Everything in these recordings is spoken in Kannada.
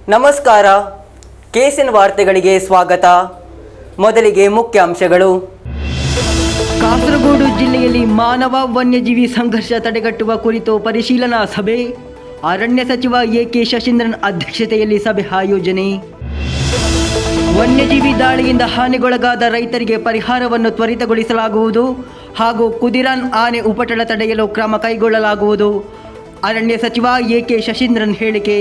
ನಮಸ್ಕಾರ, KSN ವಾರ್ತೆಗಳಿಗೆ ಸ್ವಾಗತ. ಮೊದಲಿಗೆ ಮುಖ್ಯಾಂಶಗಳು. ಕಾಸರಗೋಡು ಜಿಲ್ಲೆಯಲ್ಲಿ ಮಾನವ ವನ್ಯಜೀವಿ ಸಂಘರ್ಷ ತಡೆಗಟ್ಟುವ ಕುರಿತು ಪರಿಶೀಲನಾ ಸಭೆ. ಅರಣ್ಯ ಸಚಿವ AK ಶಶೀಂದ್ರನ್ ಅಧ್ಯಕ್ಷತೆಯಲ್ಲಿ ಸಭೆ ಆಯೋಜನೆ. ವನ್ಯಜೀವಿ ದಾಳಿಯಿಂದ ಹಾನಿಗೊಳಗಾದ ರೈತರಿಗೆ ಪರಿಹಾರವನ್ನು ತ್ವರಿತಗೊಳಿಸಲಾಗುವುದು ಹಾಗೂ ಕುದಿರಾನ್ ಆನೆ ಉಪಟಳ ತಡೆಯಲು ಕ್ರಮ ಕೈಗೊಳ್ಳಲಾಗುವುದು. ಅರಣ್ಯ ಸಚಿವ AK ಶಶೀಂದ್ರನ್ ಹೇಳಿಕೆ.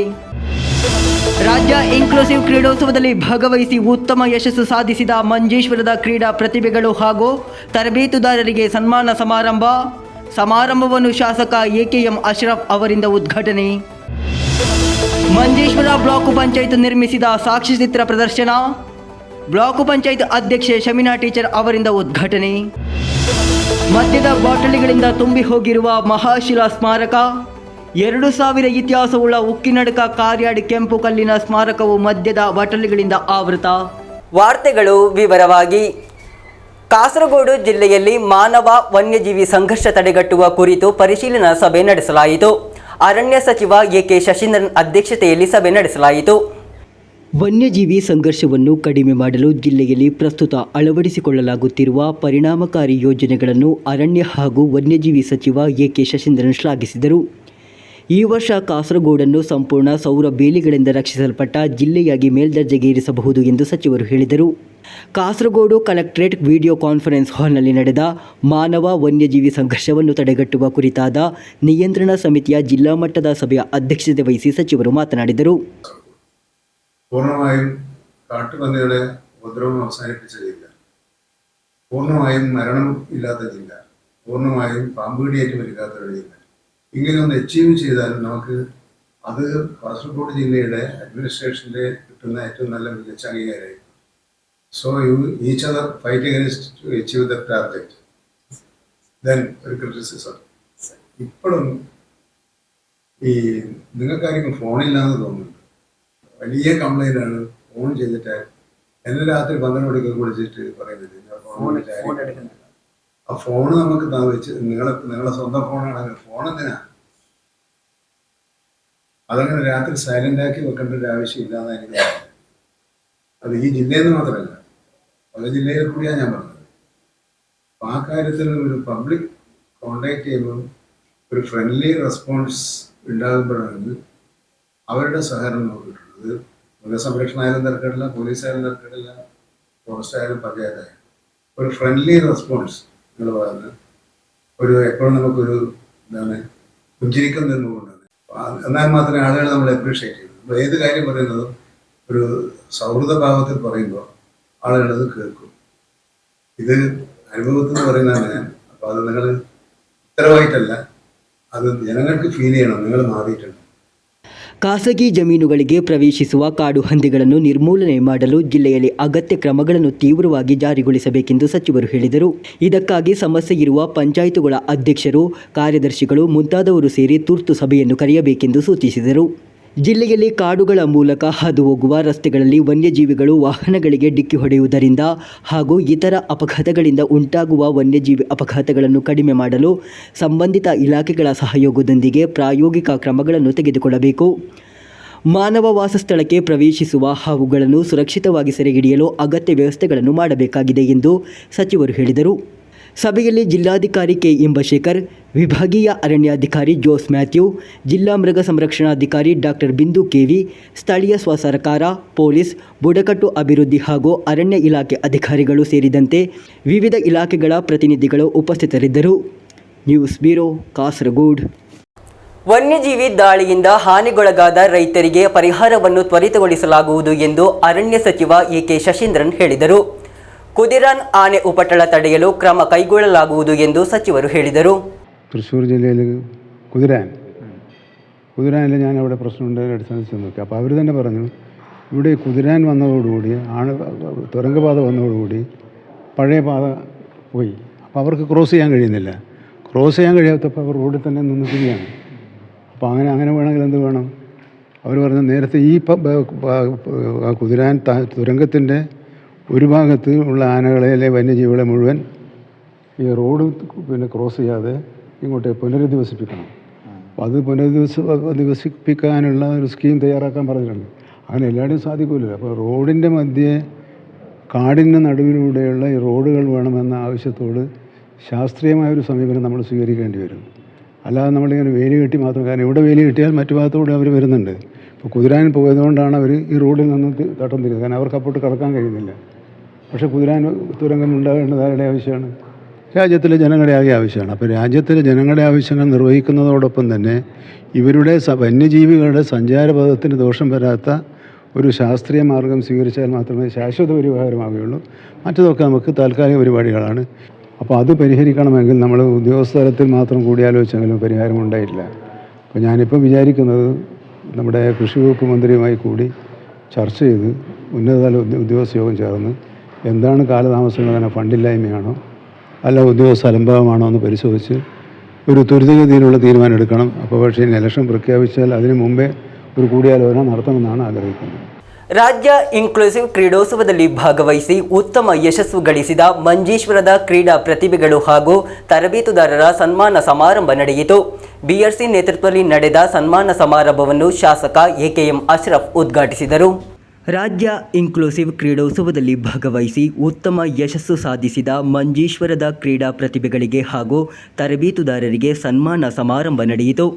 ರಾಜ್ಯ ಇನ್ಕ್ಲೂಸಿವ್ ಕ್ರೀಡೋತ್ಸವದಲ್ಲಿ ಭಾಗವಹಿಸಿ ಉತ್ತಮ ಯಶಸ್ಸು ಸಾಧಿಸಿದ ಮಂಜೇಶ್ವರದ ಕ್ರೀಡಾ ಪ್ರತಿಭೆಗಳು ಹಾಗೂ ತರಬೇತುದಾರರಿಗೆ ಸನ್ಮಾನ ಸಮಾರಂಭವನ್ನು ಶಾಸಕ AKM ಅಶ್ರಫ್ ಅವರಿಂದ ಉದ್ಘಾಟನೆ. ಮಂಜೇಶ್ವರ ಬ್ಲಾಕ್ ಪಂಚಾಯತ್ ನಿರ್ಮಿಸಿದ ಸಾಕ್ಷ್ಯಚಿತ್ರ ಪ್ರದರ್ಶನ. ಬ್ಲಾಕ್ ಪಂಚಾಯತ್ ಅಧ್ಯಕ್ಷೆ ಶಮೀನಾ ಟೀಚರ್ ಅವರಿಂದ ಉದ್ಘಾಟನೆ. ಮದ್ಯದ ಬಾಟಲಿಗಳಿಂದ ತುಂಬಿ ಹೋಗಿರುವ ಮಹಾಶಿಲಾ ಸ್ಮಾರಕ. 2000 ಇತಿಹಾಸವುಳ್ಳ ಉಕ್ಕಿನಡಕ ಕಾರ್ಯಾಡಿ ಕೆಂಪು ಕಲ್ಲಿನ ಸ್ಮಾರಕವು ಮದ್ಯದ ಬಾಟಲಿಗಳಿಂದ ಆವೃತ. ವಾರ್ತೆಗಳು ವಿವರವಾಗಿ. ಕಾಸರಗೋಡು ಜಿಲ್ಲೆಯಲ್ಲಿ ಮಾನವ ವನ್ಯಜೀವಿ ಸಂಘರ್ಷ ತಡೆಗಟ್ಟುವ ಕುರಿತು ಪರಿಶೀಲನಾ ಸಭೆ ನಡೆಸಲಾಯಿತು. ಅರಣ್ಯ ಸಚಿವ AK ಶಶೀಂದ್ರನ್ ಅಧ್ಯಕ್ಷತೆಯಲ್ಲಿ ಸಭೆ ನಡೆಸಲಾಯಿತು. ವನ್ಯಜೀವಿ ಸಂಘರ್ಷವನ್ನು ಕಡಿಮೆ ಮಾಡಲು ಜಿಲ್ಲೆಯಲ್ಲಿ ಪ್ರಸ್ತುತ ಅಳವಡಿಸಿಕೊಳ್ಳಲಾಗುತ್ತಿರುವ ಪರಿಣಾಮಕಾರಿ ಯೋಜನೆಗಳನ್ನು ಅರಣ್ಯ ಹಾಗೂ ವನ್ಯಜೀವಿ ಸಚಿವ AK ಶಶೀಂದ್ರನ್ ಶ್ಲಾಘಿಸಿದರು. ಈ ವರ್ಷ ಕಾಸರಗೋಡನ್ನು ಸಂಪೂರ್ಣ ಸೌರ ಬೇಲಿಗಳಿಂದ ರಕ್ಷಿಸಲ್ಪಟ್ಟ ಜಿಲ್ಲೆಯಾಗಿ ಮೇಲ್ದರ್ಜೆಗೇರಿಸಬಹುದು ಎಂದು ಸಚಿವರು ಹೇಳಿದರು. ಕಾಸರಗೋಡು ಕಲೆಕ್ಟರೇಟ್ ವಿಡಿಯೋ ಕಾನ್ಫರೆನ್ಸ್ ಹಾಲ್ನಲ್ಲಿ ನಡೆದ ಮಾನವ ವನ್ಯಜೀವಿ ಸಂಘರ್ಷವನ್ನು ತಡೆಗಟ್ಟುವ ಕುರಿತಾದ ನಿಯಂತ್ರಣ ಸಮಿತಿಯ ಜಿಲ್ಲಾ ಮಟ್ಟದ സഭಯ ಅಧ್ಯಕ್ಷತೆ ವಹಿಸಿ സಚಿವರು മാതനാടിದರು. പൂർണ്ണമായും കാട്ടുപന്നികളെ ഉപദ്രവം അവസാനിപ്പിച്ച ജില്ല, പൂർണ്ണമായും മരണം ഇല്ലാത്ത ജില്ല, പൂർണ്ണമായും പാമ്പുകടിയേറ്റ് മരിക്കാത്ത ഒരു ജില്ല, ഇങ്ങനെ ഒന്ന് അച്ചീവ് ചെയ്താൽ നമുക്ക് അത് കാസർഗോഡ് ജില്ലയുടെ അഡ്മിനിസ്ട്രേഷനിൽ കിട്ടുന്ന ഏറ്റവും നല്ല മികച്ച അംഗീകാരമായിരിക്കും. So each other fight against to achieve the target. Then ഒരു ക്രിറ്റിസിസം. ഇപ്പോഴും ഈ നിങ്ങൾക്കായിരിക്കും ഫോണില്ലാന്ന് തോന്നുന്നുണ്ട്. വലിയ കംപ്ലൈൻ്റ് ആണ്. ഫോൺ ചെയ്തിട്ട് എന്നെ രാത്രി 12 മണിക്ക് വിളിച്ചിട്ട് പറയുന്നത് ആ ഫോണ് നമുക്ക് വെച്ച് നിങ്ങളെ സ്വന്തം ഫോണാണെങ്കിൽ ഫോൺ എന്തിനാ? അതങ്ങനെ രാത്രി സൈലന്റ് ആക്കി വെക്കേണ്ട ഒരു ആവശ്യമില്ലാന്ന് എനിക്ക് തോന്നുന്നത്. അത് ഈ ജില്ലയിൽ നിന്ന് മാത്രമല്ല, പല ജില്ലയിൽ കൂടിയാണ് ഞാൻ പറഞ്ഞത്. അപ്പം ആ കാര്യത്തിൽ ഒരു പബ്ലിക് കോണ്ടാക്ട് ചെയ്യുമ്പോൾ ഒരു ഫ്രണ്ട്ലി റെസ്പോൺസ് ഉണ്ടാകുമ്പോഴാണ് അവരുടെ സഹകരണം നോക്കിയിട്ടുള്ളത്. മൃഗസംരക്ഷണമായാലും തിരക്കിടില്ല, പോലീസായാലും തിരക്കിടില്ല, ഫോറസ്റ്റ് ആയാലും പഞ്ചായത്തായാലും ഒരു ഫ്രണ്ട്ലി റെസ്പോൺസ് നിങ്ങൾ പറയുന്നത് ഒരു എപ്പോഴും നമുക്കൊരു പുഞ്ചിരിക്കുന്ന കൊണ്ടുണ്ട്. എന്നാൽ മാത്രമേ ആളുകൾ നമ്മൾ അപ്രീഷിയേറ്റ് ചെയ്യൂ. നമ്മൾ ഏത് കാര്യം പറയുന്നതും ഒരു സൗഹൃദ ഭാവത്തിൽ പറയുമ്പോൾ ആളുകൾ അത് കേൾക്കും. ഇത് അനുഭവത്തിൽ നിന്ന് പറയുന്നതാണ് ഞാൻ. അപ്പോൾ അത് നിങ്ങൾ ഉത്തരവായിട്ടല്ല, അത് ജനങ്ങൾക്ക് ഫീൽ ചെയ്യണം നിങ്ങൾ മാറിയിട്ടുണ്ട്. ಖಾಸಗಿ ಜಮೀನುಗಳಿಗೆ ಪ್ರವೇಶಿಸುವ ಕಾಡು ಹಂದಿಗಳನ್ನು ನಿರ್ಮೂಲನೆ ಮಾಡಲು ಜಿಲ್ಲೆಯಲ್ಲಿ ಅಗತ್ಯ ಕ್ರಮಗಳನ್ನು ತೀವ್ರವಾಗಿ ಜಾರಿಗೊಳಿಸಬೇಕೆಂದು ಸಚಿವರು ಹೇಳಿದರು. ಇದಕ್ಕಾಗಿ ಸಮಸ್ಯೆ ಇರುವ ಪಂಚಾಯಿತಿಗಳ ಅಧ್ಯಕ್ಷರು, ಕಾರ್ಯದರ್ಶಿಗಳು ಮುಂತಾದವರು ಸೇರಿ ತುರ್ತು ಸಭೆಯನ್ನು ಕರೆಯಬೇಕೆಂದು ಸೂಚಿಸಿದರು. ಜಿಲ್ಲೆಯಲ್ಲಿ ಕಾಡುಗಳ ಮೂಲಕ ಹಾದು ಹೋಗುವ ರಸ್ತೆಗಳಲ್ಲಿ ವನ್ಯಜೀವಿಗಳು ವಾಹನಗಳಿಗೆ ಡಿಕ್ಕಿ ಹೊಡೆಯುವುದರಿಂದ ಹಾಗೂ ಇತರ ಅಪಘಾತಗಳಿಂದ ಉಂಟಾಗುವ ವನ್ಯಜೀವಿ ಅಪಘಾತಗಳನ್ನು ಕಡಿಮೆ ಮಾಡಲು ಸಂಬಂಧಿತ ಇಲಾಖೆಗಳ ಸಹಯೋಗದೊಂದಿಗೆ ಪ್ರಾಯೋಗಿಕ ಕ್ರಮಗಳನ್ನು ತೆಗೆದುಕೊಳ್ಳಬೇಕು. ಮಾನವ ವಾಸಸ್ಥಳಕ್ಕೆ ಪ್ರವೇಶಿಸುವ ಹಾವುಗಳನ್ನು ಸುರಕ್ಷಿತವಾಗಿ ಸೆರೆಹಿಡಿಯಲು ಅಗತ್ಯ ವ್ಯವಸ್ಥೆಗಳನ್ನು ಮಾಡಬೇಕಾಗಿದೆ ಎಂದು ಸಚಿವರು ಹೇಳಿದರು. ಸಭೆಯಲ್ಲಿ ಜಿಲ್ಲಾಧಿಕಾರಿ K. ಇಂಬಶೇಖರ್, ವಿಭಾಗೀಯ ಅರಣ್ಯಾಧಿಕಾರಿ ಜೋಸ್ ಮ್ಯಾಥ್ಯೂ, ಜಿಲ್ಲಾ ಮೃಗ ಸಂರಕ್ಷಣಾಧಿಕಾರಿ ಡಾಕ್ಟರ್ ಬಿಂದು KV, ಸ್ಥಳೀಯ ಸ್ವಸರ್ಕಾರ, ಪೊಲೀಸ್, ಬುಡಕಟ್ಟು ಅಭಿವೃದ್ಧಿ ಹಾಗೂ ಅರಣ್ಯ ಇಲಾಖೆ ಅಧಿಕಾರಿಗಳು ಸೇರಿದಂತೆ ವಿವಿಧ ಇಲಾಖೆಗಳ ಪ್ರತಿನಿಧಿಗಳು ಉಪಸ್ಥಿತರಿದ್ದರು. News bureau, Kasaragod. ವನ್ಯಜೀವಿ ದಾಳಿಯಿಂದ ಹಾನಿಗೊಳಗಾದ ರೈತರಿಗೆ ಪರಿಹಾರವನ್ನು ತ್ವರಿತಗೊಳಿಸಲಾಗುವುದು ಎಂದು ಅರಣ್ಯ ಸಚಿವ AK ಶಶೀಂದ್ರನ್ ಹೇಳಿದರು. കുതിരാൻ ആന ഉപട്ടള തടയಲು ಕ್ರಮ ಕೈಗೊಳ್ಳಲಾಗುವುದು ಎಂದು ಸಚಿವರು ಹೇಳಿದರು. തൃശ്ശൂർ ജില്ലയിൽ കുതിരാനിൽ ഞാൻ അവിടെ പ്രശ്നമുണ്ട് അടിസ്ഥാനത്തിൽ നോക്കി. അപ്പോൾ അവർ തന്നെ പറഞ്ഞു, ഇവിടെ കുതിരാൻ വന്നതോടുകൂടി തുരങ്കപാത വന്നതോടുകൂടി പഴയ പാത പോയി. അപ്പോൾ അവർക്ക് ക്രോസ് ചെയ്യാൻ കഴിയുന്നില്ല. ക്രോസ് ചെയ്യാൻ കഴിയാത്തപ്പോൾ അവർ റോഡിൽ തന്നെ നിന്നിരിക്കുകയാണ്. അപ്പോൾ അങ്ങനെ വേണമെങ്കിൽ എന്ത് വേണം? അവർ പറഞ്ഞു, നേരത്തെ ഈ കുതിരാൻ തുരങ്കത്തിൻ്റെ ഒരു ഭാഗത്ത് ഉള്ള ആനകളെ അല്ലെ വന്യജീവികളെ മുഴുവൻ ഈ റോഡ് ക്രോസ് ചെയ്യാതെ ഇങ്ങോട്ട് പുനരധിവസിപ്പിക്കണം. അപ്പോൾ അത് പുനരധിവസിപ്പിക്കാനുള്ള ഒരു സ്കീം തയ്യാറാക്കാൻ പറഞ്ഞിട്ടുണ്ട്. അങ്ങനെ എല്ലാവരുടെയും സാധിക്കില്ലല്ലോ. അപ്പോൾ റോഡിൻ്റെ മധ്യേ കാടിൻ്റെ നടുവിലൂടെയുള്ള ഈ റോഡുകൾ വേണമെന്ന ആവശ്യത്തോട് ശാസ്ത്രീയമായൊരു സമീപനം നമ്മൾ സ്വീകരിക്കേണ്ടി വരും. അല്ലാതെ നമ്മളിങ്ങനെ വേലി കെട്ടി മാത്രം, കാരണം ഇവിടെ വേലി കെട്ടിയാൽ മറ്റു ഭാഗത്തൂടെ അവർ വരുന്നുണ്ട്. ഇപ്പോൾ കുതിരാൻ പോയതുകൊണ്ടാണ് അവർ ഈ റോഡിൽ നിന്ന് തട്ടം തിരിയുന്നത്, കാരണം അവർക്ക് അപ്പോട്ട് കടക്കാൻ കഴിയുന്നില്ല. പക്ഷേ കുതിരാൻ തുരങ്കം ഉണ്ടാകേണ്ടത് ആരുടെ ആവശ്യമാണ്? രാജ്യത്തിലെ ജനങ്ങളുടെ ആകെ ആവശ്യമാണ്. അപ്പോൾ രാജ്യത്തിലെ ജനങ്ങളുടെ ആവശ്യങ്ങൾ നിർവഹിക്കുന്നതോടൊപ്പം തന്നെ ഇവരുടെ വന്യജീവികളുടെ സഞ്ചാരപഥത്തിന് ദോഷം വരാത്ത ഒരു ശാസ്ത്രീയ മാർഗം സ്വീകരിച്ചാൽ മാത്രമേ ശാശ്വത പരിഹാരമാവുകയുള്ളൂ. മറ്റതൊക്കെ നമുക്ക് താൽക്കാലിക പരിപാടികളാണ്. അപ്പോൾ അത് പരിഹരിക്കണമെങ്കിൽ നമ്മൾ ഉദ്യോഗസ്ഥ തലത്തിൽ മാത്രം കൂടിയാലോചിച്ചെങ്കിലും പരിഹാരം ഉണ്ടായിട്ടില്ല. അപ്പോൾ ഞാനിപ്പോൾ വിചാരിക്കുന്നത് നമ്മുടെ കൃഷി വകുപ്പ് മന്ത്രിയുമായി കൂടി ചർച്ച ചെയ്ത് ഉന്നതതല ഉദ്യോഗസ്ഥ യോഗം ചേർന്ന് എന്താണ് കാലതാമസങ്ങൾ, തന്നെ ഫണ്ടില്ലായ്മയാണോ അല്ല ഉദ്യോഗസ്ഥ അലംഭാവമാണോ എന്ന് പരിശോധിച്ച് ഒരു ത്വരിതഗതിയിലുള്ള തീരുമാനം എടുക്കണം. അപ്പോൾ പക്ഷേ ഇലക്ഷൻ പ്രഖ്യാപിച്ചാൽ അതിന് മുമ്പേ ഒരു കൂടിയാലോചന നടത്തണമെന്നാണ് ಆಗ್ರಹಿക്കുന്നത്. ರಾಜ್ಯ ಇನ್ಕ್ಲೂಸಿವ್ ಕ್ರೀಡೋತ್ಸವದಲ್ಲಿ ಭಾಗವಹಿಸಿ ಉತ್ತಮ ಯಶಸ್ಸು ಗಳಿಸಿದ ಮಂಜೇಶ್ವರದ ಕ್ರೀಡಾ ಪ್ರತಿಭೆಗಳು ಹಾಗೂ ತರಬೇತುದಾರರ ಸನ್ಮಾನ ಸಮಾರಂಭ ನಡೆಯಿತು. ಬಿಆರ್ಸಿ ನೇತೃತ್ವದಲ್ಲಿ ನಡೆದ ಸನ್ಮಾನ ಸಮಾರಂಭವನ್ನು ಶಾಸಕ ಎಕೆಎಂ ಅಶ್ರಫ್ ಉದ್ಘಾಟಿಸಿದರು. ರಾಜ್ಯ ಇನ್ಕ್ಲೂಸಿವ್ ಕ್ರೀಡೋತ್ಸವದಲ್ಲಿ ಭಾಗವಹಿಸಿ ಉತ್ತಮ ಯಶಸ್ಸು ಸಾಧಿಸಿದ ಮಂಜೇಶ್ವರದ ಕ್ರೀಡಾ ಪ್ರತಿಭೆಗಳಿಗೆ ಹಾಗೂ ತರಬೇತುದಾರರಿಗೆ ಸನ್ಮಾನ ಸಮಾರಂಭ ನಡೆಯಿತು.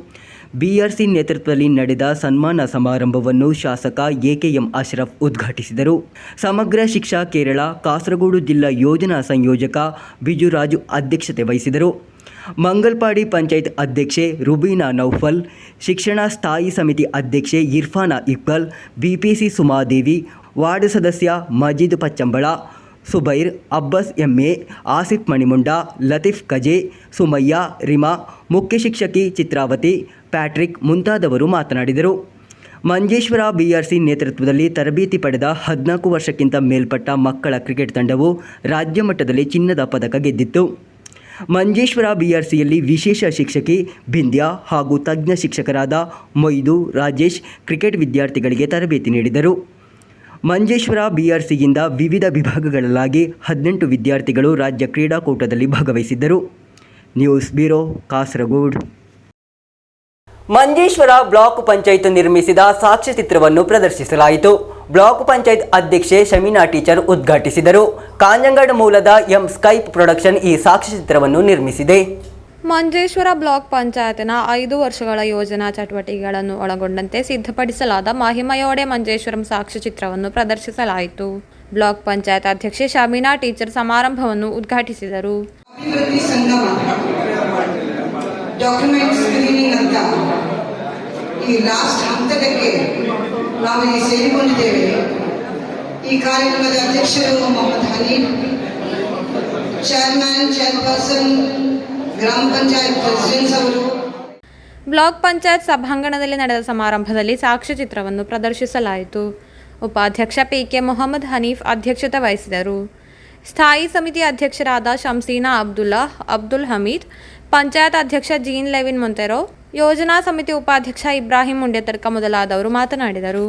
ಬಿಆರ್ಸಿ ನೇತೃತ್ವದಲ್ಲಿ ನಡೆದ ಸನ್ಮಾನ ಸಮಾರಂಭವನ್ನು ಶಾಸಕ ಎಕೆಎಂ ಅಶ್ರಫ್ ಉದ್ಘಾಟಿಸಿದರು. ಸಮಗ್ರ ಶಿಕ್ಷಾ ಕೇರಳ ಕಾಸರಗೋಡು ಜಿಲ್ಲಾ ಯೋಜನಾ ಸಂಯೋಜಕ ಬಿಜುರಾಜು ಅಧ್ಯಕ್ಷತೆ ವಹಿಸಿದರು. ಮಂಗಲ್ಪಾಡಿ ಪಂಚಾಯತ್ ಅಧ್ಯಕ್ಷೆ ರುಬೀನಾ ನೌಫಲ್, ಶಿಕ್ಷಣ ಸ್ಥಾಯಿ ಸಮಿತಿ ಅಧ್ಯಕ್ಷೆ ಇರ್ಫಾನಾ ಇಕ್ಬಲ್, ಬಿಪಿಸಿ ಸುಮಾದೇವಿ, ವಾರ್ಡ್ ಸದಸ್ಯ ಮಜೀದ್ ಪಚ್ಚಂಬಳ, ಸುಬೈರ್, ಅಬ್ಬಸ್ ಎಂಎ, ಆಸಿಫ್ ಮಣಿಮುಂಡ, ಲತೀಫ್ ಕಜೆ, ಸುಮಯ್ಯ, ರಿಮಾ, ಮುಖ್ಯ ಶಿಕ್ಷಕಿ ಚಿತ್ರಾವತಿ, ಪ್ಯಾಟ್ರಿಕ್ ಮುಂತಾದವರು ಮಾತನಾಡಿದರು. ಮಂಜೇಶ್ವರ ಬಿಆರ್ಸಿ ನೇತೃತ್ವದಲ್ಲಿ ತರಬೇತಿ ಪಡೆದ 14 ವರ್ಷಕ್ಕಿಂತ ಮೇಲ್ಪಟ್ಟ ಮಕ್ಕಳ ಕ್ರಿಕೆಟ್ ತಂಡವು ರಾಜ್ಯ ಮಟ್ಟದಲ್ಲಿ ಚಿನ್ನದ ಪದಕ ಗೆದ್ದಿತ್ತು. ಮಂಜೇಶ್ವರ ಬಿಆರ್ಸಿಯಲ್ಲಿ ವಿಶೇಷ ಶಿಕ್ಷಕಿ ಬಿಂದ್ಯಾ ಹಾಗೂ ತಜ್ಞ ಶಿಕ್ಷಕರಾದ ಮೊಯ್ದು, ರಾಜೇಶ್ ಕ್ರಿಕೆಟ್ ವಿದ್ಯಾರ್ಥಿಗಳಿಗೆ ತರಬೇತಿ ನೀಡಿದರು. ಮಂಜೇಶ್ವರ ಬಿಆರ್ಸಿಯಿಂದ ವಿವಿಧ ವಿಭಾಗಗಳಲ್ಲಾಗಿ 18 ವಿದ್ಯಾರ್ಥಿಗಳು ರಾಜ್ಯ ಕ್ರೀಡಾಕೂಟದಲ್ಲಿ ಭಾಗವಹಿಸಿದ್ದರು. News bureau, Kasaragod. Manjeshwar block panchayat ನಿರ್ಮಿಸಿದ ಸಾಕ್ಷ್ಯಚಿತ್ರವನ್ನು ಪ್ರದರ್ಶಿಸಲಾಯಿತು. ಬ್ಲಾಕ್ ಪಂಚಾಯತ್ ಅಧ್ಯಕ್ಷೆ ಶಮೀನಾ ಟೀಚರ್ ಉದ್ಘಾಟಿಸಿದರು. ಕಾಂಜಂಗಡ್ ಮೂಲದ ಎಂ ಸ್ಕೈಪ್ ಪ್ರೊಡಕ್ಷನ್ ಈ ಸಾಕ್ಷ್ಯಚಿತ್ರವನ್ನು ನಿರ್ಮಿಸಿದೆ. ಮಂಜೇಶ್ವರ ಬ್ಲಾಕ್ ಪಂಚಾಯತ್ನ 5 ವರ್ಷಗಳ ಯೋಜನಾ ಚಟುವಟಿಕೆಗಳನ್ನು ಒಳಗೊಂಡಂತೆ ಸಿದ್ಧಪಡಿಸಲಾದ ಮಹಿಮಯೋಡೆ ಮಂಜೇಶ್ವರಂ ಸಾಕ್ಷ್ಯಚಿತ್ರವನ್ನು ಪ್ರದರ್ಶಿಸಲಾಯಿತು. ಬ್ಲಾಕ್ ಪಂಚಾಯತ್ ಅಧ್ಯಕ್ಷೆ ಶಮೀನಾ ಟೀಚರ್ ಸಮಾರಂಭವನ್ನು ಉದ್ಘಾಟಿಸಿದರು. ಡಾಕ್ಯುಮೆಂಟ್ ಸ್ಕ್ರೀನಿಂಗ್ ಅಂತ ಈ ಲಾಸ್ಟ್ ಹಂತಕ್ಕೆ ನಾವು ಇಲ್ಲಿ ಸೇರಿಕೊಂಡಿದ್ದೇವೆ. ಈ ಕಾರ್ಯಕ್ರಮದ ಅಧ್ಯಕ್ಷರು ಮೊಹಮ್ಮದ್ ಹನೀಫ್, ಚೇರ್ಪರ್ಸನ್ ಗ್ರಾಮ ಪಂಚಾಯತ್ ಪ್ರೆಸಿಡೆಂಟ್ಸ್ ಅವರು. ಬ್ಲಾಕ್ ಪಂಚಾಯತ್ ಸಭಾಂಗಣದಲ್ಲಿ ನಡೆದ ಸಮಾರಂಭದಲ್ಲಿ ಸಾಕ್ಷ್ಯಚಿತ್ರವನ್ನು ಪ್ರದರ್ಶಿಸಲಾಯಿತು. ಉಪಾಧ್ಯಕ್ಷ ಪಿಕೆ ಮೊಹಮ್ಮದ್ ಹನೀಫ್ ಅಧ್ಯಕ್ಷತೆ ವಹಿಸಿದರು. ಸ್ಥಾಯಿ ಸಮಿತಿ ಅಧ್ಯಕ್ಷರಾದ ಶಂಸೀನಾ ಅಬ್ದುಲ್ಲಾ, ಅಬ್ದುಲ್ ಹಮೀದ್, ಪಂಚಾಯತ್ ಅಧ್ಯಕ್ಷ ಜೀನ್ ಲೆವಿನ್ ಮೊಂತೆರೋ, ಯೋಜನಾ ಸಮಿತಿ ಉಪಾಧ್ಯಕ್ಷ ಇಬ್ರಾಹಿಂ ಮುಂಡ್ಯತರ್ಕ ಮೊದಲಾದವರು ಮಾತನಾಡಿದರು.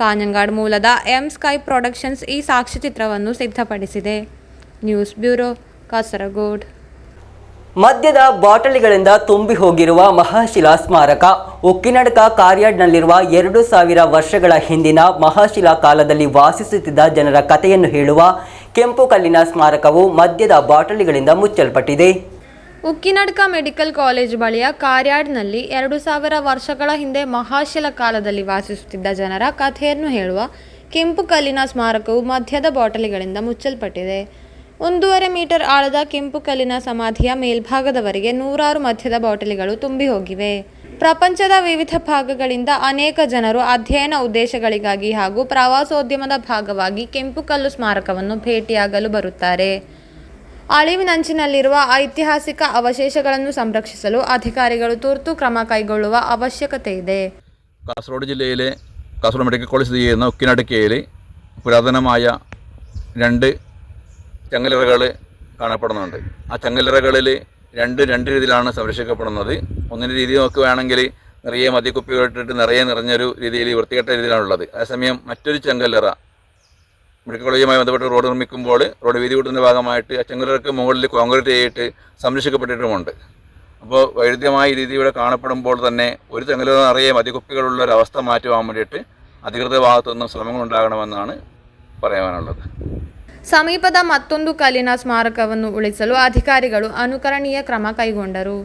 ಕಾಂಜಂಗಾಡ್ ಮೂಲದ ಎಂ ಸ್ಕೈ ಪ್ರೊಡಕ್ಷನ್ಸ್ ಈ ಸಾಕ್ಷ್ಯಚಿತ್ರವನ್ನು ಸಿದ್ಧಪಡಿಸಿದೆ. News bureau, Kasaragod. ಮದ್ಯದ ಬಾಟಲಿಗಳಿಂದ ತುಂಬಿ ಹೋಗಿರುವ ಮಹಾಶಿಲಾ ಸ್ಮಾರಕ. ಉಕ್ಕಿನಡಕ ಕಾರ್ಯಾಡ್ನಲ್ಲಿರುವ 2000 ವರ್ಷಗಳ ಹಿಂದಿನ ಮಹಾಶಿಲಾ ಕಾಲದಲ್ಲಿ ವಾಸಿಸುತ್ತಿದ್ದ ಜನರ ಕಥೆಯನ್ನು ಹೇಳುವ ಕೆಂಪು ಕಲ್ಲಿನ ಸ್ಮಾರಕವು ಮದ್ಯದ ಬಾಟಲಿಗಳಿಂದ ಮುಚ್ಚಲ್ಪಟ್ಟಿದೆ. ಉಕ್ಕಿನಡ್ಕ ಮೆಡಿಕಲ್ ಕಾಲೇಜ್ ಬಳಿಯ ಕಾರ್ಯಾಡ್ನಲ್ಲಿ 2000 ವರ್ಷಗಳ ಹಿಂದೆ ಮಹಾಶಿಲಾ ಕಾಲದಲ್ಲಿ ವಾಸಿಸುತ್ತಿದ್ದ ಜನರ ಕಥೆಯನ್ನು ಹೇಳುವ ಕೆಂಪು ಕಲ್ಲಿನ ಸ್ಮಾರಕವು ಮದ್ಯದ ಬಾಟಲಿಗಳಿಂದ ಮುಚ್ಚಲ್ಪಟ್ಟಿದೆ. 1.5 ಮೀಟರ್ ಆಳದ ಕೆಂಪು ಕಲ್ಲಿನ ಸಮಾಧಿಯ ಮೇಲ್ಭಾಗದವರೆಗೆ 100 ಮದ್ಯದ ಬಾಟಲಿಗಳು ತುಂಬಿ ಹೋಗಿವೆ. ಪ್ರಪಂಚದ ವಿವಿಧ ಭಾಗಗಳಿಂದ ಅನೇಕ ಜನರು ಅಧ್ಯಯನ ಉದ್ದೇಶಗಳಿಗಾಗಿ ಹಾಗೂ ಪ್ರವಾಸೋದ್ಯಮದ ಭಾಗವಾಗಿ ಕೆಂಪು ಕಲ್ಲು ಸ್ಮಾರಕವನ್ನು ಭೇಟಿಯಾಗಲು ಬರುತ್ತಾರೆ. ಅಳಿವಿನಂಚಿನಲ್ಲಿರುವ ಐತಿಹಾಸಿಕ ಅವಶೇಷಗಳನ್ನು ಸಂರಕ್ಷಿಸಲು ಅಧಿಕಾರಿಗಳು ತುರ್ತು ಕ್ರಮ ಕೈಗೊಳ್ಳುವ ಅವಶ್ಯಕತೆ ಇದೆ. കാസർഗോഡ് ജില്ലയിലെ കാസർഗോഡ് മെഡിക്കൽ കോളേജ് സ്ഥിതി ചെയ്യുന്ന ഉക്കിനടുക്കയിൽ പുരാതനമായ 2 ചങ്ങലറകൾ കാണപ്പെടുന്നുണ്ട്. ആ ചങ്ങലറകളിൽ രണ്ട് രീതിയിലാണ് സംരക്ഷിക്കപ്പെടുന്നത്. ഒന്നിൻ്റെ രീതി നോക്കുകയാണെങ്കിൽ നിറയെ മദ്യക്കുപ്പികളിട്ടിട്ട് നിറഞ്ഞൊരു രീതിയിൽ വൃത്തികെട്ട രീതിയിലാണുള്ളത്. അതേസമയം മറ്റൊരു ചങ്ങലറ മെഡിക്കൽ കോളേജുമായി ബന്ധപ്പെട്ട് റോഡ് നിർമ്മിക്കുമ്പോൾ റോഡ് വീതി കൂട്ടുന്ന ഭാഗമായിട്ട് ആ ചങ്ങലറക്ക് മുകളിൽ കോൺക്രീറ്റ് ചെയ്തിട്ട് സംരക്ഷിക്കപ്പെട്ടിട്ടുമുണ്ട്. അപ്പോൾ വൈരുദ്ധ്യമായ രീതി ഇവിടെ കാണപ്പെടുമ്പോൾ തന്നെ ഒരു ചങ്ങലറ നിറയെ മദ്യക്കുപ്പികളുള്ള ഒരവസ്ഥ മാറ്റുവാൻ വേണ്ടിയിട്ട് അധികൃത ഭാഗത്തു നിന്നും ശ്രമങ്ങളുണ്ടാകണമെന്നാണ് പറയാനുള്ളത്. ಸಮೀಪದ ಮತ್ತೊಂದು ಕಲ್ಲಿನ ಸ್ಮಾರಕವನ್ನು ಉಳಿಸಲು ಅಧಿಕಾರಿಗಳು ಅನುಕರಣೀಯ ಕ್ರಮ ಕೈಗೊಂಡರು.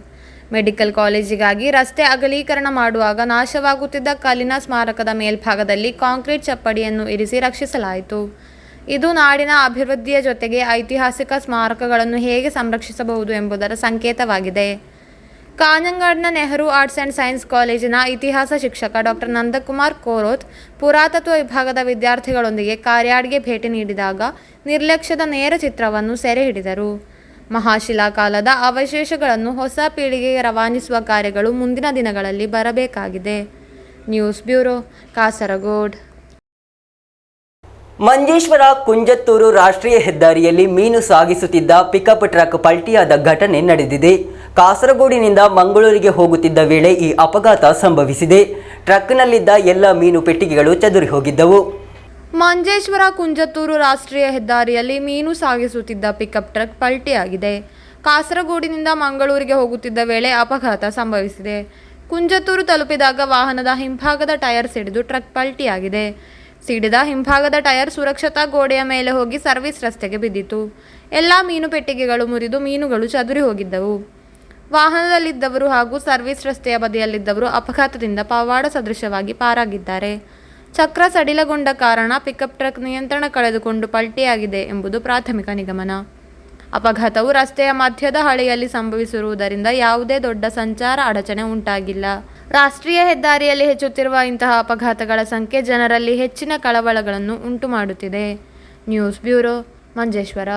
ಮೆಡಿಕಲ್ ಕಾಲೇಜಿಗಾಗಿ ರಸ್ತೆ ಅಗಲೀಕರಣ ಮಾಡುವಾಗ ನಾಶವಾಗುತ್ತಿದ್ದ ಕಲ್ಲಿನ ಸ್ಮಾರಕದ ಮೇಲ್ಭಾಗದಲ್ಲಿ ಕಾಂಕ್ರೀಟ್ ಚಪ್ಪಡಿಯನ್ನು ಇರಿಸಿ ರಕ್ಷಿಸಲಾಯಿತು. ಇದು ನಾಡಿನ ಅಭಿವೃದ್ಧಿಯ ಜೊತೆಗೆ ಐತಿಹಾಸಿಕ ಸ್ಮಾರಕಗಳನ್ನು ಹೇಗೆ ಸಂರಕ್ಷಿಸಬಹುದು ಎಂಬುದರ ಸಂಕೇತವಾಗಿದೆ. ಕಾಂಜಂಗಾಡ್ನ ನೆಹರು ಆರ್ಟ್ಸ್ ಆ್ಯಂಡ್ ಸೈನ್ಸ್ ಕಾಲೇಜಿನ ಇತಿಹಾಸ ಶಿಕ್ಷಕ ಡಾಕ್ಟರ್ ನಂದಕುಮಾರ್ ಕೋರೋತ್ ಪುರಾತತ್ವ ವಿಭಾಗದ ವಿದ್ಯಾರ್ಥಿಗಳೊಂದಿಗೆ ಕಾರ್ಯಾಡ್ಗೆ ಭೇಟಿ ನೀಡಿದಾಗ ನಿರ್ಲಕ್ಷ್ಯದ ನೇರ ಚಿತ್ರವನ್ನು ಸೆರೆ ಹಿಡಿದರು. ಮಹಾಶಿಲಾ ಕಾಲದ ಅವಶೇಷಗಳನ್ನು ಹೊಸ ಪೀಳಿಗೆಗೆ ರವಾನಿಸುವ ಕಾರ್ಯಗಳು ಮುಂದಿನ ದಿನಗಳಲ್ಲಿ ಬರಬೇಕಾಗಿದೆ. News bureau, Kasaragod. ಮಂಜೇಶ್ವರ ಕುಂಜತ್ತೂರು ರಾಷ್ಟ್ರೀಯ ಹೆದ್ದಾರಿಯಲ್ಲಿ ಮೀನು ಸಾಗಿಸುತ್ತಿದ್ದ ಪಿಕಪ್ ಟ್ರಕ್ ಪಲ್ಟಿಯಾದ ಘಟನೆ ನಡೆದಿದೆ. ಕಾಸರಗೋಡಿನಿಂದ ಮಂಗಳೂರಿಗೆ ಹೋಗುತ್ತಿದ್ದ ವೇಳೆ ಈ ಅಪಘಾತ ಸಂಭವಿಸಿದೆ. ಟ್ರಕ್ನಲ್ಲಿದ್ದ ಎಲ್ಲ ಮೀನು ಪೆಟ್ಟಿಗೆಗಳು ಚದುರಿ ಹೋಗಿದ್ದವು. ಮಂಜೇಶ್ವರ ಕುಂಜತ್ತೂರು ರಾಷ್ಟ್ರೀಯ ಹೆದ್ದಾರಿಯಲ್ಲಿ ಮೀನು ಸಾಗಿಸುತ್ತಿದ್ದ ಪಿಕಪ್ ಟ್ರಕ್ ಪಲ್ಟಿಯಾಗಿದೆ. ಕಾಸರಗೋಡಿನಿಂದ ಮಂಗಳೂರಿಗೆ ಹೋಗುತ್ತಿದ್ದ ವೇಳೆ ಅಪಘಾತ ಸಂಭವಿಸಿದೆ. ಕುಂಜತ್ತೂರು ತಲುಪಿದಾಗ ವಾಹನದ ಹಿಂಭಾಗದ ಟೈರ್ ಸಿಡಿದು ಟ್ರಕ್ ಪಲ್ಟಿಯಾಗಿದೆ. ಸಿಡಿದ ಹಿಂಭಾಗದ ಟೈರ್ ಸುರಕ್ಷತಾ ಗೋಡೆಯ ಮೇಲೆ ಹೋಗಿ ಸರ್ವಿಸ್ ರಸ್ತೆಗೆ ಬಿದ್ದಿತು. ಎಲ್ಲ ಮೀನು ಪೆಟ್ಟಿಗೆಗಳು ಮುರಿದು ಮೀನುಗಳು ಚದುರಿ ಹೋಗಿದ್ದವು. ವಾಹನದಲ್ಲಿದ್ದವರು ಹಾಗೂ ಸರ್ವಿಸ್ ರಸ್ತೆಯ ಬದಿಯಲ್ಲಿದ್ದವರು ಅಪಘಾತದಿಂದ ಪವಾಡ ಸದೃಶವಾಗಿ ಪಾರಾಗಿದ್ದಾರೆ. ಚಕ್ರ ಸಡಿಲಗೊಂಡ ಕಾರಣ ಪಿಕಪ್ ಟ್ರಕ್ ನಿಯಂತ್ರಣ ಕಳೆದುಕೊಂಡು ಪಲ್ಟಿಯಾಗಿದೆ ಎಂಬುದು ಪ್ರಾಥಮಿಕ ನಿಗಮನ. ಅಪಘಾತವು ರಸ್ತೆಯ ಮಧ್ಯದ ಹಳಿಯಲ್ಲಿ ಸಂಭವಿಸಿರುವುದರಿಂದ ಯಾವುದೇ ದೊಡ್ಡ ಸಂಚಾರ ಅಡಚಣೆ ಉಂಟಾಗಿಲ್ಲ. ರಾಷ್ಟ್ರೀಯ ಹೆದ್ದಾರಿಯಲ್ಲಿ ಹೆಚ್ಚುತ್ತಿರುವ ಇಂತಹ ಅಪಘಾತಗಳ ಸಂಖ್ಯೆ ಜನರಲ್ಲಿ ಹೆಚ್ಚಿನ ಕಳವಳಗಳನ್ನು ಉಂಟುಮಾಡುತ್ತಿದೆ. News bureau, Manjeshwar.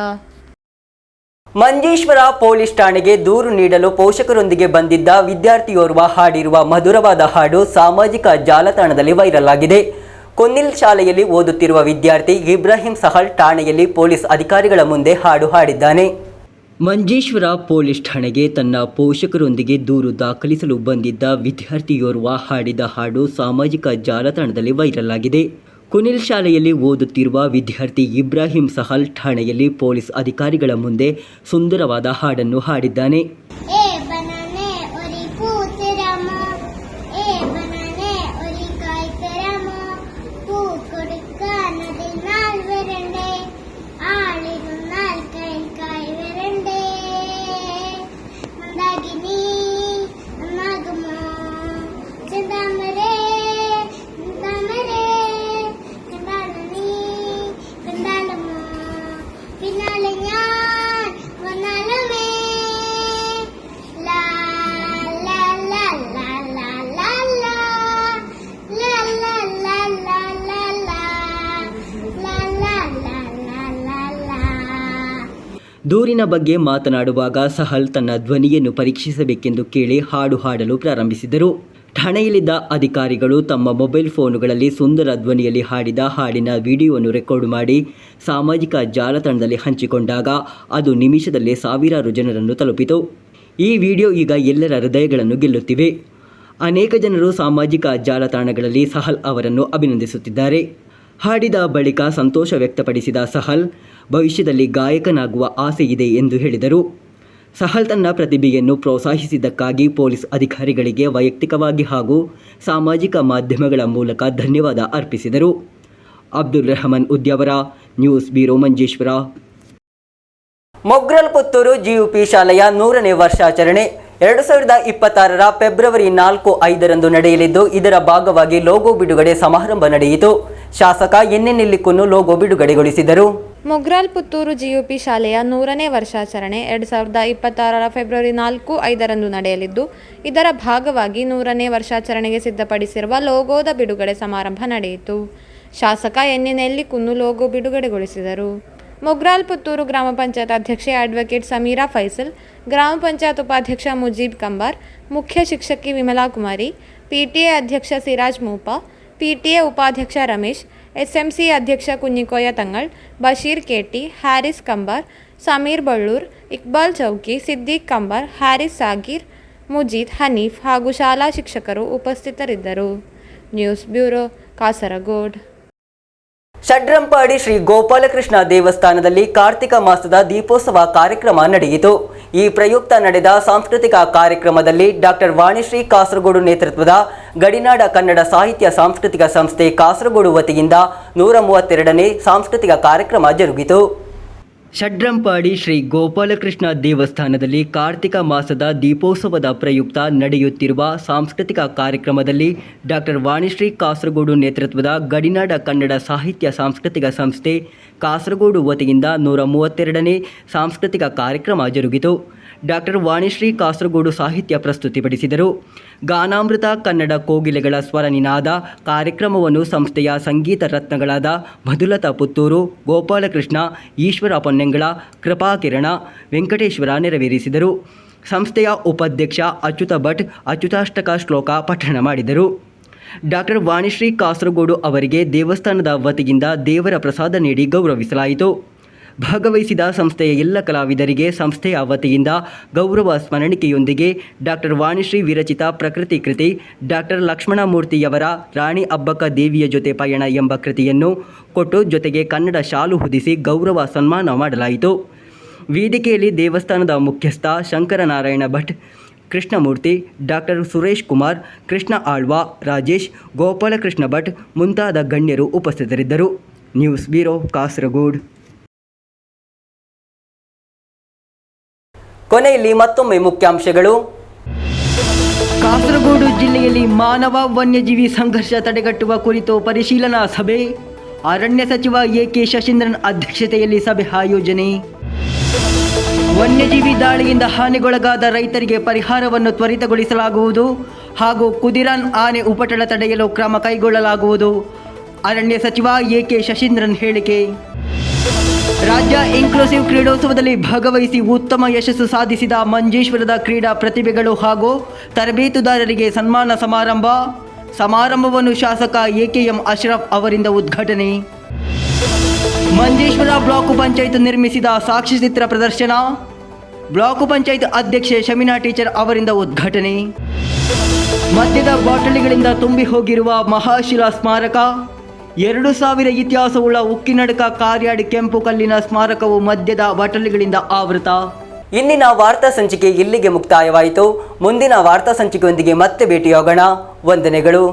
Manjeshwar police ಠಾಣೆಗೆ ದೂರು ನೀಡಲು ಪೋಷಕರೊಂದಿಗೆ ಬಂದಿದ್ದ ವಿದ್ಯಾರ್ಥಿಯೋರ್ವ ಹಾಡಿರುವ ಮಧುರವಾದ ಹಾಡು ಸಾಮಾಜಿಕ ಜಾಲತಾಣದಲ್ಲಿ ವೈರಲ್ ಆಗಿದೆ. ಕೊನ್ನಿಲ್ ಶಾಲೆಯಲ್ಲಿ ಓದುತ್ತಿರುವ ವಿದ್ಯಾರ್ಥಿ ಇಬ್ರಾಹಿಂ ಸಹಲ್ ಠಾಣೆಯಲ್ಲಿ ಪೊಲೀಸ್ ಅಧಿಕಾರಿಗಳ ಮುಂದೆ ಹಾಡು ಹಾಡಿದ್ದಾನೆ. ಮಂಜೇಶ್ವರ ಪೊಲೀಸ್ ಠಾಣೆಗೆ ತನ್ನ ಪೋಷಕರೊಂದಿಗೆ ದೂರು ದಾಖಲಿಸಲು ಬಂದಿದ್ದ ವಿದ್ಯಾರ್ಥಿಯೋರ್ವ ಹಾಡಿದ ಹಾಡು ಸಾಮಾಜಿಕ ಜಾಲತಾಣದಲ್ಲಿ ವೈರಲ್ ಆಗಿದೆ. ಕೊನಿಲ್ ಶಾಲೆಯಲ್ಲಿ ಓದುತ್ತಿರುವ ವಿದ್ಯಾರ್ಥಿ ಇಬ್ರಾಹಿಂ ಸಹಲ್ ಠಾಣೆಯಲ್ಲಿ ಪೊಲೀಸ್ ಅಧಿಕಾರಿಗಳ ಮುಂದೆ ಸುಂದರವಾದ ಹಾಡನ್ನು ಹಾಡಿದ್ದಾನೆ. ದೂರಿನ ಬಗ್ಗೆ ಮಾತನಾಡುವಾಗ ಸಹಲ್ ತನ್ನ ಧ್ವನಿಯನ್ನು ಪರೀಕ್ಷಿಸಬೇಕೆಂದು ಕೇಳಿ ಹಾಡು ಹಾಡಲು ಪ್ರಾರಂಭಿಸಿದರು. ಠಾಣೆಯಲ್ಲಿದ್ದ ಅಧಿಕಾರಿಗಳು ತಮ್ಮ ಮೊಬೈಲ್ ಫೋನುಗಳಲ್ಲಿ ಸುಂದರ ಧ್ವನಿಯಲ್ಲಿ ಹಾಡಿದ ಹಾಡಿನ ವಿಡಿಯೋವನ್ನು ರೆಕಾರ್ಡ್ ಮಾಡಿ ಸಾಮಾಜಿಕ ಜಾಲತಾಣದಲ್ಲಿ ಹಂಚಿಕೊಂಡಾಗ ಅದು ನಿಮಿಷದಲ್ಲೇ ಸಾವಿರಾರು ಜನರನ್ನು ತಲುಪಿತು. ಈ ವಿಡಿಯೋ ಈಗ ಎಲ್ಲರ ಹೃದಯಗಳನ್ನು ಗೆಲ್ಲುತ್ತಿವೆ. ಅನೇಕ ಜನರು ಸಾಮಾಜಿಕ ಜಾಲತಾಣಗಳಲ್ಲಿ ಸಹಲ್ ಅವರನ್ನು ಅಭಿನಂದಿಸುತ್ತಿದ್ದಾರೆ. ಹಾಡಿದ ಬಳಿಕ ಸಂತೋಷ ವ್ಯಕ್ತಪಡಿಸಿದ ಸಹಲ್ ಭವಿಷ್ಯದಲ್ಲಿ ಗಾಯಕನಾಗುವ ಆಸೆ ಇದೆ ಎಂದು ಹೇಳಿದರು. ಸಹಲ್ ತನ್ನ ಪ್ರತಿಭೆಯನ್ನು ಪ್ರೋತ್ಸಾಹಿಸಿದ್ದಕ್ಕಾಗಿ ಪೊಲೀಸ್ ಅಧಿಕಾರಿಗಳಿಗೆ ವೈಯಕ್ತಿಕವಾಗಿ ಹಾಗೂ ಸಾಮಾಜಿಕ ಮಾಧ್ಯಮಗಳ ಮೂಲಕ ಧನ್ಯವಾದ ಅರ್ಪಿಸಿದರು. Abdul Rahman Udyavar, news bureau, Manjeshwar. Mogral Puthur GUP ಶಾಲೆಯ 100ನೇ ವರ್ಷಾಚರಣೆ 2026 ಫೆಬ್ರವರಿ 4-5 ನಡೆಯಲಿದ್ದು, ಇದರ ಭಾಗವಾಗಿ ಲೋಗೋ ಬಿಡುಗಡೆ ಸಮಾರಂಭ ನಡೆಯಿತು. ಶಾಸಕ ಎನ್.ಎನ್. ನಿಲ್ಲಿಕುನ್ನು ಲೋಗೋ ಬಿಡುಗಡೆಗೊಳಿಸಿದರು. ಮೊಗ್ರಾಲ್ ಪುತ್ತೂರು ಜಿಯುಪಿ ಶಾಲೆಯ 100ನೇ ವರ್ಷಾಚರಣೆ 2026 ಫೆಬ್ರವರಿ 4-5 ನಡೆಯಲಿದ್ದು, ಇದರ ಭಾಗವಾಗಿ 100ನೇ ವರ್ಷಾಚರಣೆಗೆ ಸಿದ್ಧಪಡಿಸಿರುವ ಲೋಗೋದ ಬಿಡುಗಡೆ ಸಮಾರಂಭ ನಡೆಯಿತು. ಶಾಸಕ ಎನ್.ಎನ್. ನಿಲ್ಲಿಕುನ್ನು ಲೋಗೋ ಬಿಡುಗಡೆಗೊಳಿಸಿದರು. ಮೊಗ್ರಾಲ್ ಪುತ್ತೂರು ಗ್ರಾಮ ಪಂಚಾಯತ್ ಅಧ್ಯಕ್ಷೆ ಅಡ್ವೊಕೇಟ್ ಸಮೀರಾ ಫೈಸಲ್, ಗ್ರಾಮ ಪಂಚಾಯತ್ ಉಪಾಧ್ಯಕ್ಷ ಮುಜೀಬ್ ಕಂಬಾರ್, ಮುಖ್ಯ ಶಿಕ್ಷಕಿ ವಿಮಲಾ ಕುಮಾರಿ, ಪಿಟಿಎ ಅಧ್ಯಕ್ಷ ಸಿರಾಜ್ ಮೂಪಾ, ಪಿಟಿಎ ಉಪಾಧ್ಯಕ್ಷ ರಮೇಶ್, ಎಸ್ಎಂಸಿ ಅಧ್ಯಕ್ಷ ಕುഞ്ഞിക്കോയ ತಂಗಳ್, ಬಶೀರ್ ಕೆಟಿ, ಹ್ಯಾರಿಸ್ ಕಂಬಾರ್, ಸಮೀರ್ ಬಳ್ಳೂರ್, ಇಕ್ಬಾಲ್ ಚೌಕಿ, ಸಿದ್ದಿಕ್ ಕಂಬಾರ್, ಹ್ಯಾರಿಸ್ ಸಾಗೀರ್, ಮುಜೀದ್, ಹನೀಫ್ ಹಾಗೂ ಶಾಲಾ ಶಿಕ್ಷಕರು ಉಪಸ್ಥಿತರಿದ್ದರು. News bureau, Kasaragod. ಷಡ್ರಂಪಾಡಿ ಶ್ರೀ ಗೋಪಾಲಕೃಷ್ಣ ದೇವಸ್ಥಾನದಲ್ಲಿ ಕಾರ್ತಿಕ ಮಾಸದ ದೀಪೋತ್ಸವ ಕಾರ್ಯಕ್ರಮ ನಡೆಯಿತು. ಈ ಪ್ರಯುಕ್ತ ನಡೆದ ಸಾಂಸ್ಕೃತಿಕ ಕಾರ್ಯಕ್ರಮದಲ್ಲಿ ಡಾಕ್ಟರ್ ವಾಣಿಶ್ರೀ ಕಾಸರಗೋಡು ನೇತೃತ್ವದ ಗಡಿನಾಡ ಕನ್ನಡ ಸಾಹಿತ್ಯ ಸಾಂಸ್ಕೃತಿಕ ಸಂಸ್ಥೆ ಕಾಸರಗೋಡು ವತಿಯಿಂದ 132ನೇ ಸಾಂಸ್ಕೃತಿಕ ಕಾರ್ಯಕ್ರಮ ಜರುಗಿತು. ಷಡ್ರಂಪಾಡಿ ಶ್ರೀ ಗೋಪಾಲಕೃಷ್ಣ ದೇವಸ್ಥಾನದಲ್ಲಿ ಕಾರ್ತಿಕ ಮಾಸದ ದೀಪೋತ್ಸವದ ಪ್ರಯುಕ್ತ ನಡೆಯುತ್ತಿರುವ ಸಾಂಸ್ಕೃತಿಕ ಕಾರ್ಯಕ್ರಮದಲ್ಲಿ ಡಾಕ್ಟರ್ ವಾಣಿಶ್ರೀ ಕಾಸರಗೋಡು ನೇತೃತ್ವದ ಗಡಿನಾಡ ಕನ್ನಡ ಸಾಹಿತ್ಯ ಸಾಂಸ್ಕೃತಿಕ ಸಂಸ್ಥೆ ಕಾಸರಗೋಡು ವತಿಯಿಂದ 132ನೇ ಸಾಂಸ್ಕೃತಿಕ ಕಾರ್ಯಕ್ರಮ ಜರುಗಿತು. ಡಾಕ್ಟರ್ ವಾಣಿಶ್ರೀ ಕಾಸರಗೋಡು ಸಾಹಿತ್ಯ ಪ್ರಸ್ತುತಿಪಡಿಸಿದರು. ಗಾನಾಮೃತ ಕನ್ನಡ ಕೋಗಿಲೆಗಳ ಸ್ವರ ನಿನಾದ ಕಾರ್ಯಕ್ರಮವನ್ನು ಸಂಸ್ಥೆಯ ಸಂಗೀತ ರತ್ನಗಳಾದ ಮಧುಲತಾ ಪುತ್ತೂರು, ಗೋಪಾಲಕೃಷ್ಣ, ಈಶ್ವರ ಪೊನ್ನೆಂಗಳ, ಕೃಪಾಕಿರಣ, ವೆಂಕಟೇಶ್ವರ ನೆರವೇರಿಸಿದರು. ಸಂಸ್ಥೆಯ ಉಪಾಧ್ಯಕ್ಷ ಅಚ್ಯುತ ಭಟ್ ಅಚ್ಯುತಾಷ್ಟಕ ಶ್ಲೋಕ ಪಠಣ ಮಾಡಿದರು. ಡಾಕ್ಟರ್ ವಾಣಿಶ್ರೀ ಕಾಸರಗೋಡು ಅವರಿಗೆ ದೇವಸ್ಥಾನದ ವತಿಯಿಂದ ದೇವರ ಪ್ರಸಾದ ನೀಡಿ ಗೌರವಿಸಲಾಯಿತು. ಭಾಗವಹಿಸಿದ ಸಂಸ್ಥೆಯ ಎಲ್ಲ ಕಲಾವಿದರಿಗೆ ಸಂಸ್ಥೆಯ ವತಿಯಿಂದ ಗೌರವ ಸ್ಮರಣಿಕೆಯೊಂದಿಗೆ ಡಾಕ್ಟರ್ ವಾಣಿಶ್ರೀ ವಿರಚಿತ ಪ್ರಕೃತಿ ಕೃತಿ, ಡಾಕ್ಟರ್ ಲಕ್ಷ್ಮಣಮೂರ್ತಿಯವರ ರಾಣಿ ಅಬ್ಬಕ್ಕ ದೇವಿಯ ಜೊತೆ ಪಯಣ ಎಂಬ ಕೃತಿಯನ್ನು ಕೊಟ್ಟು ಜೊತೆಗೆ ಕನ್ನಡ ಶಾಲು ಹೊದಿಸಿ ಗೌರವ ಸನ್ಮಾನ ಮಾಡಲಾಯಿತು. ವೇದಿಕೆಯಲ್ಲಿ ದೇವಸ್ಥಾನದ ಮುಖ್ಯಸ್ಥ ಶಂಕರನಾರಾಯಣ ಭಟ್, ಕೃಷ್ಣಮೂರ್ತಿ, ಡಾಕ್ಟರ್ ಸುರೇಶ್ ಕುಮಾರ್, ಕೃಷ್ಣ ಆಳ್ವ, ರಾಜೇಶ್, ಗೋಪಾಲಕೃಷ್ಣ ಭಟ್ ಮುಂತಾದ ಗಣ್ಯರು ಉಪಸ್ಥಿತರಿದ್ದರು. News bureau, Kasaragod. ಕೊನೆಯಲ್ಲಿ ಮತ್ತೊಮ್ಮೆ ಮುಖ್ಯಾಂಶಗಳು. ಕಾಸರಗೋಡು ಜಿಲ್ಲೆಯಲ್ಲಿ ಮಾನವ ವನ್ಯಜೀವಿ ಸಂಘರ್ಷ ತಡೆಗಟ್ಟುವ ಕುರಿತು ಪರಿಶೀಲನಾ ಸಭೆ. ಅರಣ್ಯ ಸಚಿವ ಎಕೆ ಶಶೀಂದ್ರನ್ ಅಧ್ಯಕ್ಷತೆಯಲ್ಲಿ ಸಭೆ ಆಯೋಜನೆ. ವನ್ಯಜೀವಿ ದಾಳಿಯಿಂದ ಹಾನಿಗೊಳಗಾದ ರೈತರಿಗೆ ಪರಿಹಾರವನ್ನು ತ್ವರಿತಗೊಳಿಸಲಾಗುವುದು ಹಾಗೂ ಕುದಿರಾನ್ ಆನೆ ಉಪಟಳ ತಡೆಯಲು ಕ್ರಮ ಕೈಗೊಳ್ಳಲಾಗುವುದು. ಅರಣ್ಯ ಸಚಿವ ಎಕೆ ಶಶೀಂದ್ರನ್ ಹೇಳಿಕೆ. ರಾಜ್ಯ ಇನ್ಕ್ಲೂಸಿವ್ ಕ್ರೀಡೋತ್ಸವದಲ್ಲಿ ಭಾಗವಹಿಸಿ ಉತ್ತಮ ಯಶಸ್ಸು ಸಾಧಿಸಿದ ಮಂಜೇಶ್ವರದ ಕ್ರೀಡಾ ಪ್ರತಿಭೆಗಳು ಹಾಗೂ ತರಬೇತುದಾರರಿಗೆ ಸನ್ಮಾನ ಸಮಾರಂಭ. ಸಮಾರಂಭವನ್ನು ಶಾಸಕ ಎಕೆಎಂ ಅಶ್ರಫ್ ಅವರಿಂದ ಉದ್ಘಾಟನೆ. ಮಂಜೇಶ್ವರ ಬ್ಲಾಕ್ ಪಂಚಾಯತ್ ನಿರ್ಮಿಸಿದ ಸಾಕ್ಷ್ಯಚಿತ್ರ ಪ್ರದರ್ಶನ. ಬ್ಲಾಕ್ ಪಂಚಾಯತ್ ಅಧ್ಯಕ್ಷೆ ಶಮಿನಾ ಟೀಚರ್ ಅವರಿಂದ ಉದ್ಘಾಟನೆ. ಮದ್ಯದ ಬಾಟಲಿಗಳಿಂದ ತುಂಬಿ ಹೋಗಿರುವ ಮಹಾಶಿಲಾ ಸ್ಮಾರಕ. 2000 ಇತಿಹಾಸವುಳ್ಳ ಉಕ್ಕಿನಡಕ ಕಾರ್ಯಾಡ್ ಕೆಂಪು ಕಲ್ಲಿನ ಸ್ಮಾರಕವು ಮದ್ಯದ ಬಾಟಲಿಗಳಿಂದ ಆವೃತ. ಇಂದಿನ ವಾರ್ತಾ ಸಂಚಿಕೆ ಇಲ್ಲಿಗೆ ಮುಕ್ತಾಯವಾಯಿತು. ಮುಂದಿನ ವಾರ್ತಾ ಸಂಚಿಕೆಯೊಂದಿಗೆ ಮತ್ತೆ ಭೇಟಿಯಾಗೋಣ. ವಂದನೆಗಳು.